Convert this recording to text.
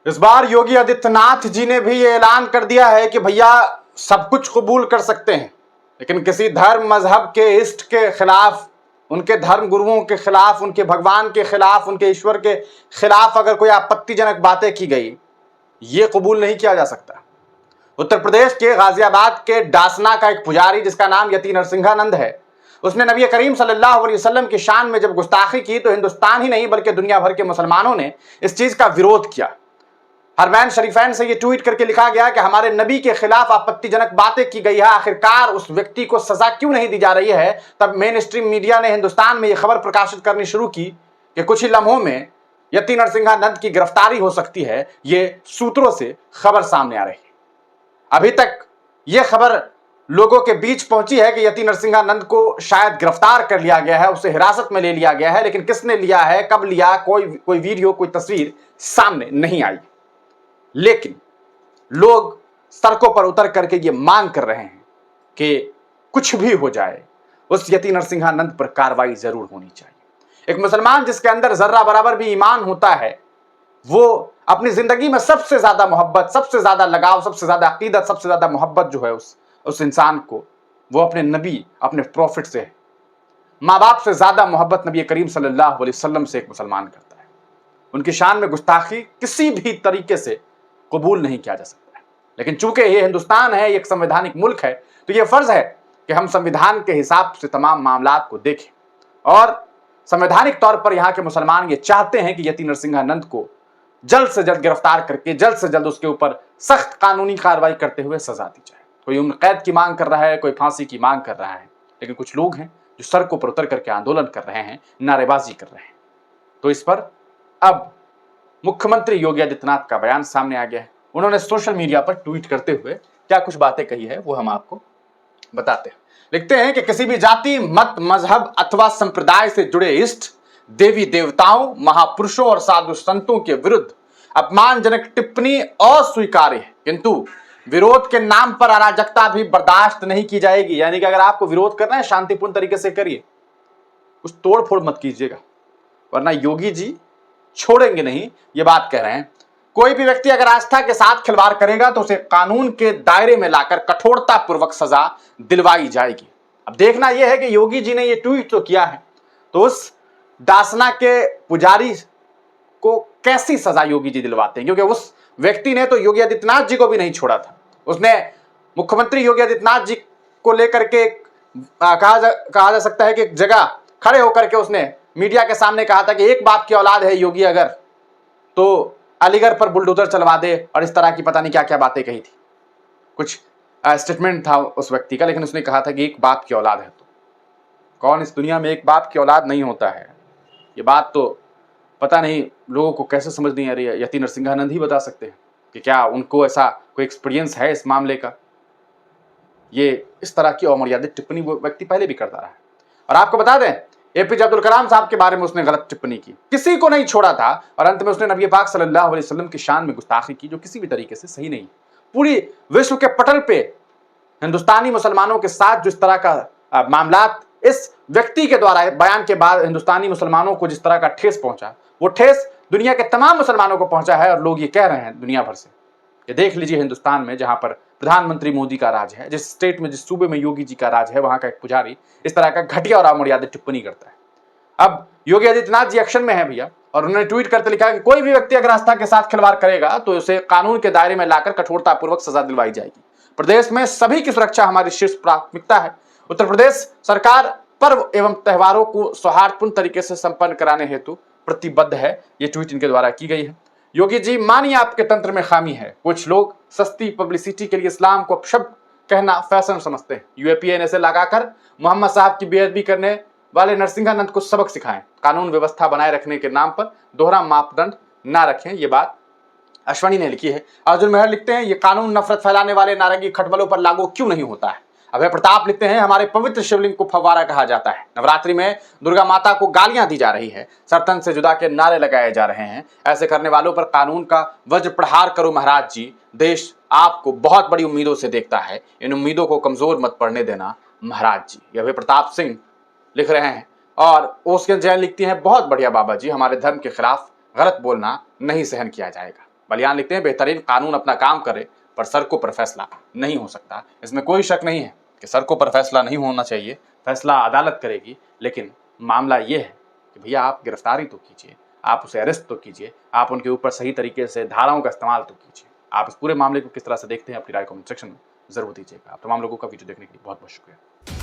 इस बार योगी आदित्यनाथ जी ने भी ये ऐलान कर दिया है कि भैया सब कुछ कबूल कर सकते हैं, लेकिन किसी धर्म मजहब के इष्ट के खिलाफ, उनके धर्म गुरुओं के खिलाफ, उनके भगवान के खिलाफ, उनके ईश्वर के खिलाफ अगर कोई आपत्तिजनक बातें की गई, ये कबूल नहीं किया जा सकता। उत्तर प्रदेश के गाजियाबाद के डासना का एक पुजारी जिसका नाम यति नरसिंहानंद है, उसने नबी करीम सल्लल्लाहु अलैहि वसल्लम की शान में जब गुस्ताखी की तो हिंदुस्तान ही नहीं बल्कि दुनिया भर के मुसलमानों ने इस चीज का विरोध किया। हरमैन शरीफैन से ये ट्वीट करके लिखा गया कि हमारे नबी के खिलाफ आपत्तिजनक बातें की गई है, आखिरकार उस व्यक्ति को सजा क्यों नहीं दी जा रही है। तब मेन स्ट्रीम मीडिया ने हिंदुस्तान में यह खबर प्रकाशित करनी शुरू की कि कुछ ही लम्हों में यति नरसिंहानंद की गिरफ्तारी हो सकती है। ये सूत्रों से खबर सामने आ रही है। अभी तक यह खबर लोगों के बीच पहुंची है कि यति नरसिंहानंद को शायद गिरफ्तार कर लिया गया है, उसे हिरासत में ले लिया गया है, लेकिन किसने लिया है, कब लिया, कोई वीडियो, कोई तस्वीर सामने नहीं आई। लेकिन लोग सड़कों पर उतर करके ये मांग कर रहे हैं कि कुछ भी हो जाए, उस यति नरसिंहानंद पर कार्रवाई जरूर होनी चाहिए। एक मुसलमान जिसके अंदर जर्रा बराबर भी ईमान होता है, वो अपनी जिंदगी में सबसे ज्यादा मोहब्बत, सबसे ज्यादा लगाव, सबसे ज्यादा अकीदत, सबसे ज्यादा मोहब्बत जो है उस इंसान को, वो अपने नबी, अपने प्रॉफिट से है। माँ बाप से ज्यादा मोहब्बत नबी करीम सल्लल्लाहु अलैहि वसल्लम से एक मुसलमान करता है। उनकी शान में गुस्ताखी किसी भी तरीके से कबूल नहीं किया जा सकता है। लेकिन चूंकि ये हिंदुस्तान है, एक संवैधानिक मुल्क है, तो ये फर्ज है कि हम संविधान के हिसाब से तमाम मामलात को देखें। और संवैधानिक तौर पर यहाँ के मुसलमान ये चाहते हैं कि यति नरसिंहानंद को जल्द से जल्द गिरफ्तार करके जल्द से जल्द उसके ऊपर सख्त कानूनी कार्रवाई करते हुए सजा दी जाए। कोई उम्र कैद की मांग कर रहा है, कोई फांसी की मांग कर रहा है, लेकिन कुछ लोग हैं जो सड़कों पर उतर करके आंदोलन कर रहे हैं, नारेबाजी कर रहे हैं। तो इस पर अब मुख्यमंत्री योगी आदित्यनाथ का बयान सामने आ गया है। उन्होंने सोशल मीडिया पर ट्वीट करते हुए क्या कुछ बातें कही है वो हम आपको बताते हैं। लिखते हैं कि किसी भी जाति, मत, मजहब अथवा संप्रदाय से जुड़े इष्ट, देवी देवताओं, महापुरुषों और साधु संतों के विरुद्ध अपमानजनक टिप्पणी अस्वीकार्य है, किंतु विरोध के नाम पर अराजकता भी बर्दाश्त नहीं की जाएगी। यानी कि अगर आपको विरोध करना है, शांतिपूर्ण तरीके से करिए, कुछ तोड़ फोड़ मत कीजिएगा, वरना योगी जी छोड़ेंगे नहीं, ये बात कह रहे हैं। कोई भी व्यक्ति अगर आस्था के साथ खिलवाड़ करेगा तो उसे कानून के दायरे में लाकर कठोरता पूर्वक सजा दिलवाई जाएगी। अब देखना यह है कि योगी जी ने ये ट्वीट तो किया है, तो उस डासना के पुजारी को कैसी सजा योगी जी दिलवाते हैं, क्योंकि उस व्यक्ति ने तो योगी आदित्यनाथ जी को भी नहीं छोड़ा था। उसने मुख्यमंत्री योगी आदित्यनाथ जी को लेकर के कहा जा सकता है कि एक जगह खड़े होकर के उसने मीडिया के सामने कहा था कि एक बाप की औलाद है योगी अगर, तो अलीगढ़ पर बुलडोजर चलवा दे, और इस तरह की पता नहीं क्या क्या बातें कही थी। कुछ स्टेटमेंट था उस व्यक्ति का, लेकिन उसने कहा था कि एक बाप की औलाद है। तो कौन इस दुनिया में एक बाप की औलाद नहीं होता है? ये बात तो पता नहीं लोगों को कैसे समझ नहीं आ रही है। यति नरसिंहानंद ही बता सकते हैं कि क्या उनको ऐसा कोई एक्सपीरियंस है इस मामले का। ये इस तरह की अमर्यादित टिप्पणी वो व्यक्ति पहले भी करता रहा है। और आपको बता दें, एपीजे अब्दुल कलाम साहब के बारे में उसने गलत टिप्पणी की, किसी को नहीं छोड़ा था, और अंत में उसने नबी पाक सल्लल्लाहु अलैहि वसल्लम की शान में गुस्ताखी की, जो किसी भी तरीके से सही नहीं। पूरी विश्व के पटल पे हिंदुस्तानी मुसलमानों के साथ जो इस तरह का मामलात इस व्यक्ति के द्वारा बयान के बाद हिंदुस्तानी मुसलमानों को जिस तरह का ठेस पहुंचा, वो ठेस दुनिया के तमाम मुसलमानों को पहुंचा है। और लोग ये कह रहे हैं दुनिया भर से, ये देख लीजिए हिंदुस्तान में जहां पर प्रधानमंत्री मोदी का राज है, जिस स्टेट में, जिस सूबे में योगी जी का राज है, वहां का एक पुजारी इस तरह का घटिया और अमर्यादित टिप्पणी करता है। अब योगी आदित्यनाथ जी एक्शन में है भैया, और उन्होंने ट्वीट करते लिखा कि कोई भी व्यक्ति अगर आस्था के साथ खिलवाड़ करेगा तो उसे कानून के दायरे में लाकर कठोरतापूर्वक सजा दिलवाई जाएगी। प्रदेश में सभी की सुरक्षा हमारी शीर्ष प्राथमिकता है। उत्तर प्रदेश सरकार पर्व एवं त्योहारों को सौहार्दपूर्ण तरीके से संपन्न कराने हेतु प्रतिबद्ध है। ये ट्वीट इनके द्वारा की गई है। योगी जी, मानिए आपके तंत्र में खामी है। कुछ लोग सस्ती पब्लिसिटी के लिए इस्लाम को अपशब्द कहना फैशन समझते हैं। यूएपीए से लगाकर मोहम्मद साहब की बेअदबी करने वाले नरसिंहानंद को सबक सिखाएं। कानून व्यवस्था बनाए रखने के नाम पर दोहरा मापदंड ना रखें। ये बात अश्वनी ने लिखी है। अर्जुन मेहर लिखते हैं, ये कानून नफरत फैलाने वाले नारंगी खटमलों पर लागू क्यों नहीं होता है। अभय प्रताप लिखते हैं, हमारे पवित्र शिवलिंग को फव्वारा कहा जाता है। नवरात्रि में दुर्गा माता को गालियां दी जा रही है, सर्तन से जुदा के नारे लगाए जा रहे हैं। ऐसे करने वालों पर कानून का वज्र प्रहार करो महाराज जी। देश आपको बहुत बड़ी उम्मीदों से देखता है, इन उम्मीदों को कमजोर मत पड़ने देना महाराज जी। ये अभय प्रताप सिंह लिख रहे हैं। और ओसके जैन लिखती हैं, बहुत बढ़िया बाबा जी, हमारे धर्म के खिलाफ गलत बोलना नहीं सहन किया जाएगा। बलियान लिखते हैं, बेहतरीन कानून अपना काम करे पर सड़कों पर फैसला नहीं हो सकता। इसमें कोई शक नहीं है कि सड़कों पर फैसला नहीं होना चाहिए, फैसला अदालत करेगी। लेकिन मामला ये है कि भैया आप गिरफ्तारी तो कीजिए, आप उसे अरेस्ट तो कीजिए, आप उनके ऊपर सही तरीके से धाराओं का इस्तेमाल तो कीजिए। आप इस पूरे मामले को किस तरह से देखते हैं, अपनी राय कमेंट सेक्शन में जरूर दीजिएगा। आप तमाम लोगों का वीडियो देखने के लिए बहुत बहुत शुक्रिया।